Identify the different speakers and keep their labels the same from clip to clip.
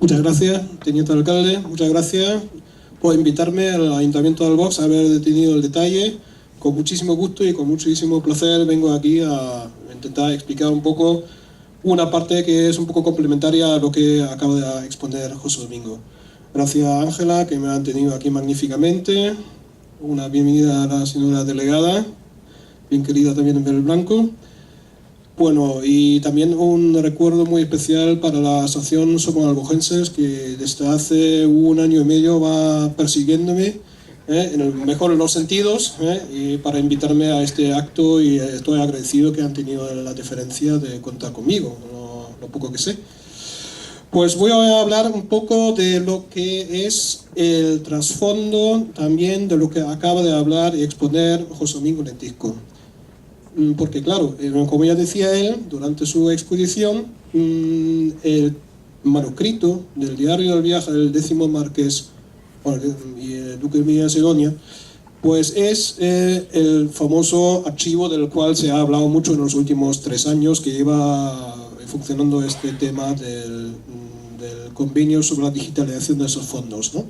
Speaker 1: Muchas gracias, teniente alcalde. Muchas gracias por invitarme al Ayuntamiento de Albox a haber tenido el detalle. Con muchísimo gusto y con muchísimo placer vengo aquí a intentar explicar un poco una parte que es un poco complementaria a lo que acaba de exponer José Domingo. Gracias a Ángela, que me han tenido aquí magníficamente. Una bienvenida a la señora delegada, bien querida también en Bel Blanco. Bueno, y también un recuerdo muy especial para la asociación Somos Albogenses, que desde hace 1 año y medio va persiguiéndome, en el mejor de los sentidos, y para invitarme a este acto, y estoy agradecido que han tenido la deferencia de contar conmigo, lo poco que sé. Pues voy a hablar un poco de lo que es el trasfondo, también de lo que acaba de hablar y exponer José Domingo Lentisco. Porque claro, como ya decía él, durante su exposición, el manuscrito del diario del viaje del 10º marqués y el duque de Medina Sidonia, pues es el famoso archivo del cual se ha hablado mucho en los últimos 3 años, que lleva funcionando este tema del convenio sobre la digitalización de esos fondos, ¿no?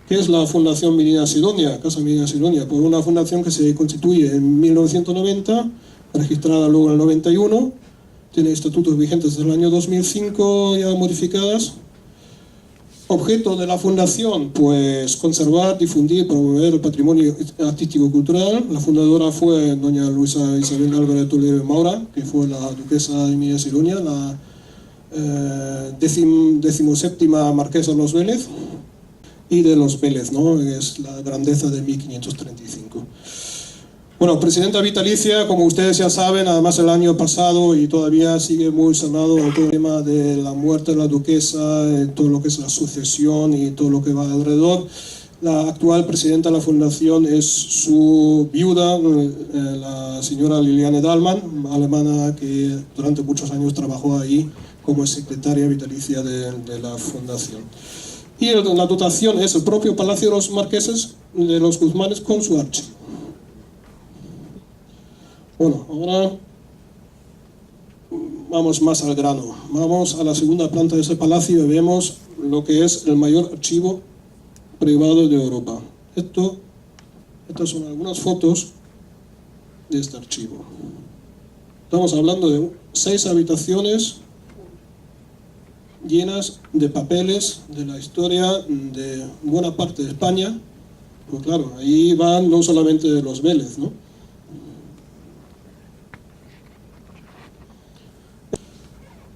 Speaker 1: ¿Qué es la Fundación Medina Sidonia, Casa Medina Sidonia? Pues una fundación que se constituye en 1990, registrada luego en el 91, tiene estatutos vigentes desde el año 2005 ya modificadas. Objeto de la fundación, pues conservar, difundir, promover el patrimonio artístico-cultural. La fundadora fue doña Luisa Isabel Álvarez Toledo Maura, que fue la duquesa de Medina Sidonia, la 17ª marquesa de los Vélez, y de los Vélez, ¿no? Es la grandeza de 1535. Bueno, presidenta vitalicia, como ustedes ya saben, además el año pasado y todavía sigue muy sonado el tema de la muerte de la duquesa, todo lo que es la sucesión y todo lo que va alrededor. La actual presidenta de la fundación es su viuda, la señora Liliane Dahlmann, alemana, que durante muchos años trabajó ahí como secretaria vitalicia de la fundación. Y la dotación es el propio Palacio de los Marqueses de los Guzmanes con su archivo. Bueno, ahora vamos más al grano. Vamos a la segunda planta de ese palacio y vemos lo que es el mayor archivo privado de Europa. Estas son algunas fotos de este archivo. Estamos hablando de 6 habitaciones llenas de papeles de la historia de buena parte de España. Pues claro, ahí van no solamente de los Vélez, ¿no?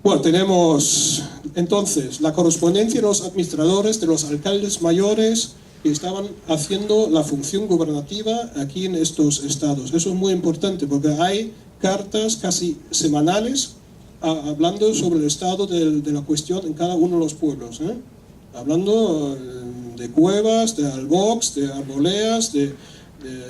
Speaker 1: Bueno, tenemos entonces la correspondencia de los administradores, de los alcaldes mayores que estaban haciendo la función gubernativa aquí en estos estados. Eso es muy importante porque hay cartas casi semanales hablando sobre el estado de la cuestión en cada uno de los pueblos, hablando de Cuevas, de Albox, de Arboleas, de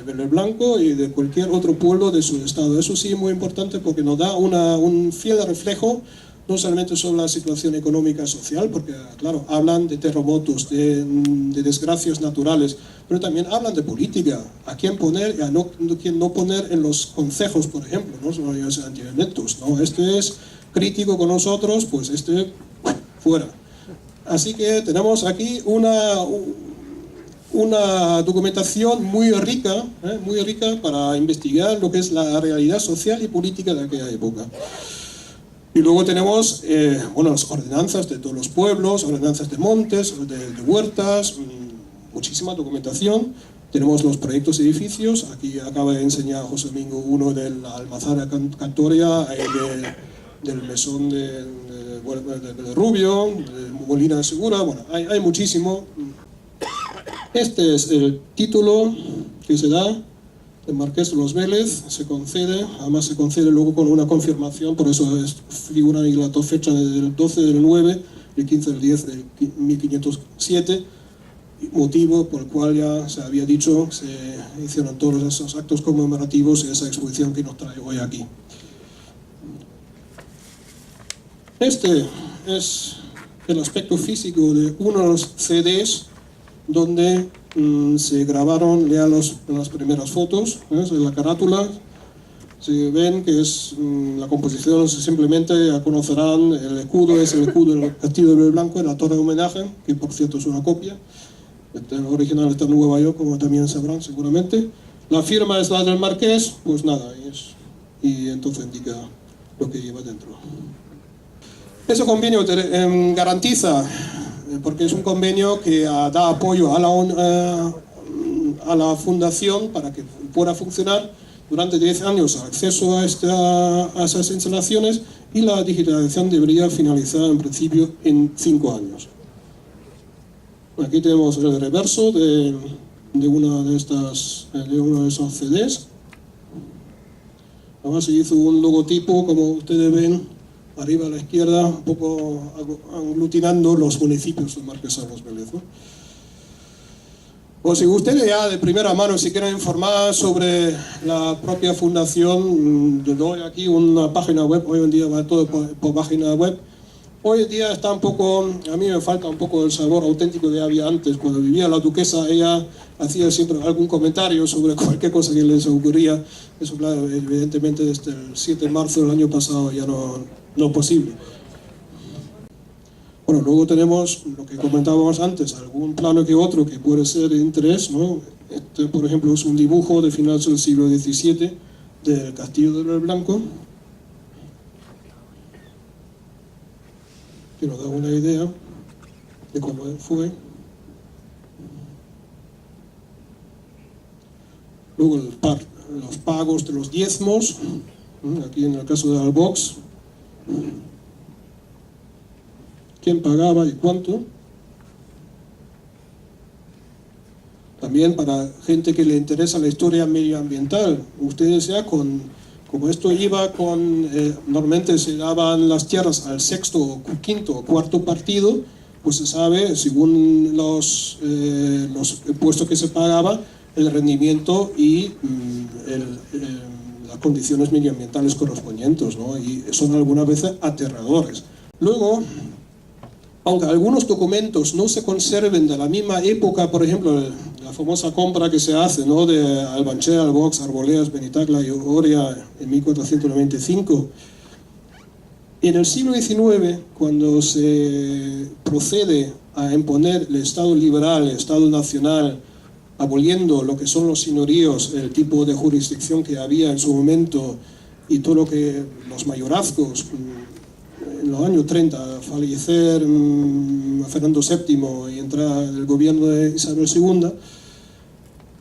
Speaker 1: Bel Blanco y de cualquier otro pueblo de su estado. Eso sí es muy importante porque nos da un fiel reflejo no solamente sobre la situación económica y social, porque claro, hablan de terremotos, de desgracias naturales, pero también hablan de política, a quién poner y a quién no poner en los concejos, por ejemplo, ¿no? Son los antielectos, ¿no? Este es crítico con nosotros, pues este fuera. Así que tenemos aquí una documentación muy rica para investigar lo que es la realidad social y política de aquella época. Y luego tenemos las ordenanzas de todos los pueblos, ordenanzas de montes, de huertas, muchísima documentación. Tenemos los proyectos de edificios, aquí acaba de enseñar José Domingo uno de la Almazara Cantoria, del mesón de Rubio, de Molina de Segura, bueno, hay muchísimo. Este es el título que se da de Marqués de los Vélez, se concede, además se concede luego con una confirmación, por eso figura ahí la fecha del 12 del 9, el 15 del 10 de 1507, motivo por el cual ya se había dicho, se hicieron todos esos actos conmemorativos y esa exposición que nos trae hoy aquí. Este es el aspecto físico de uno de los CDs donde se grabaron ya las primeras fotos, la carátula, Si ven que es la composición, simplemente ya conocerán, el escudo es el escudo del Castillo de Blanco en la torre de homenaje, que por cierto es una copia. El original está en Nueva York, como también sabrán seguramente. La firma es la del marqués, pues nada, y entonces indica lo que lleva dentro. Ese convenio garantiza, porque es un convenio que da apoyo a la fundación para que pueda funcionar durante 10 años, acceso a esas instalaciones, y la digitalización debería finalizar en principio en 5 años. Aquí tenemos el reverso de uno de esos CDs. Además se hizo un logotipo, como ustedes ven, arriba a la izquierda, un poco aglutinando los municipios de Marquesas Vélez, ¿no? O si ustedes ya de primera mano, si quieren informar sobre la propia fundación, yo doy aquí una página web. Hoy en día va todo por página web. Hoy en día está un poco, a mí me falta un poco el sabor auténtico que había antes. Cuando vivía la duquesa, ella hacía siempre algún comentario sobre cualquier cosa que les ocurría. Eso, claro, evidentemente desde el 7 de marzo del año pasado ya no es posible. Bueno, luego tenemos lo que comentábamos antes, algún plano que otro que puede ser de interés, ¿no? Este, por ejemplo, es un dibujo de finales del siglo XVII del Castillo de Blanco, que nos da una idea de cómo fue. Luego los pagos de los diezmos, aquí en el caso de Albox, quién pagaba y cuánto. También para gente que le interesa la historia medioambiental, ustedes ya como esto iba con, normalmente se daban las tierras al sexto, quinto o cuarto partido, pues se sabe, según los impuestos que se pagaba, el rendimiento y las condiciones medioambientales correspondientes, ¿no? Y son algunas veces aterradores. Luego, aunque algunos documentos no se conserven de la misma época, por ejemplo, la famosa compra que se hace, ¿no?, de Albanchea, Albox, Arboledas, Benitacla y Oria en 1495, en el siglo XIX, cuando se procede a imponer el Estado liberal, el Estado nacional, aboliendo lo que son los señoríos, el tipo de jurisdicción que había en su momento y todo lo que los mayorazgos, en los años 30, fallecer Fernando VII y entrar el gobierno de Isabel II,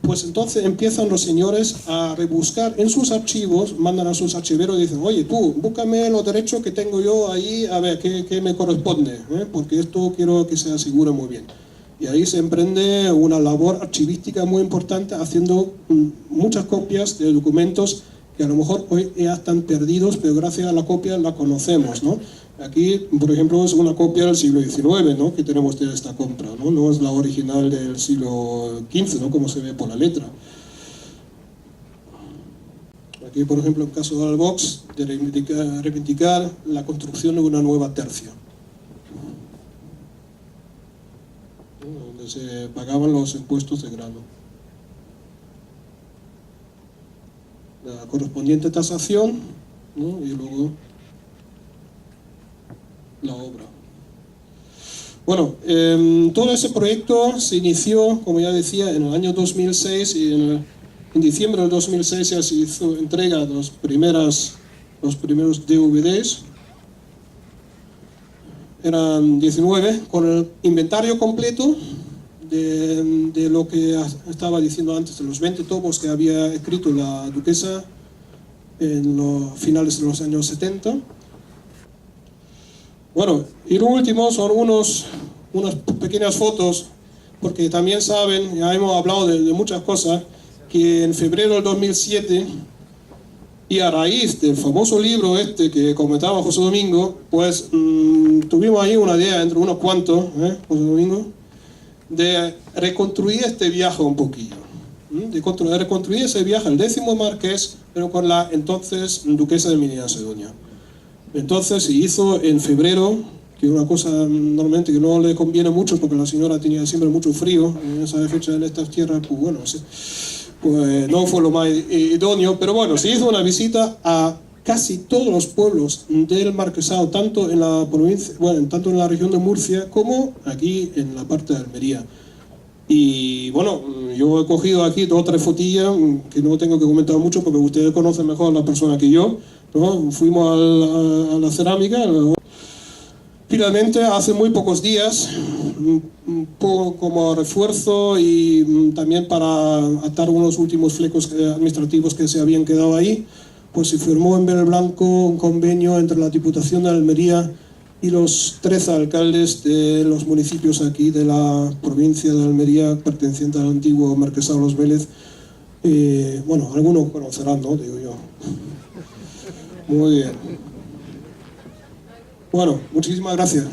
Speaker 1: pues entonces empiezan los señores a rebuscar en sus archivos, mandan a sus archiveros y dicen: oye, tú, búscame los derechos que tengo yo ahí, a ver qué me corresponde, porque esto quiero que se asegure muy bien. Y ahí se emprende una labor archivística muy importante, haciendo muchas copias de documentos que a lo mejor hoy ya están perdidos, pero gracias a la copia la conocemos, ¿no? Aquí, por ejemplo, es una copia del siglo XIX, ¿no?, que tenemos de esta compra, ¿no? No es la original del siglo XV, ¿no?, como se ve por la letra. Aquí, por ejemplo, en el caso de Albox, de reivindicar la construcción de una nueva tercia, ¿no?, donde se pagaban los impuestos de grano. La correspondiente tasación, ¿no?, y luego la obra. Bueno, todo ese proyecto se inició, como ya decía, en el año 2006, y en diciembre del 2006 ya se hizo entrega de los primeros DVDs. Eran 19, con el inventario completo de lo que estaba diciendo antes, de los 20 tomos que había escrito la duquesa en los finales de los años 70. Bueno, y lo último son unas pequeñas fotos, porque también saben, ya hemos hablado de muchas cosas, que en febrero del 2007, y a raíz del famoso libro este que comentaba José Domingo, pues tuvimos ahí una idea entre unos cuantos, José Domingo, de reconstruir este viaje un poquillo, de reconstruir ese viaje, el 10º marqués, pero con la entonces duquesa de Medina Sidonia. Entonces se hizo en febrero, que es una cosa normalmente que no le conviene mucho porque la señora tenía siempre mucho frío en esa fecha en estas tierras, pues bueno, pues no fue lo más idóneo, pero bueno, se hizo una visita a casi todos los pueblos del Marquesado, tanto en la provincia, bueno, tanto en la región de Murcia como aquí en la parte de Almería. Y bueno, yo he cogido aquí 2 o 3 fotillas que no tengo que comentar mucho porque ustedes conocen mejor a la persona que yo, ¿no? Fuimos a la cerámica. Finalmente, hace muy pocos días, un poco como refuerzo y también para atar unos últimos flecos administrativos que se habían quedado ahí, pues se firmó en verde blanco un convenio entre la Diputación de Almería y los 13 alcaldes de los municipios aquí de la provincia de Almería, perteneciente al antiguo Marquesado Los Vélez. Bueno, algunos conocerán, ¿no? Digo yo. Muy bien. Bueno, muchísimas gracias.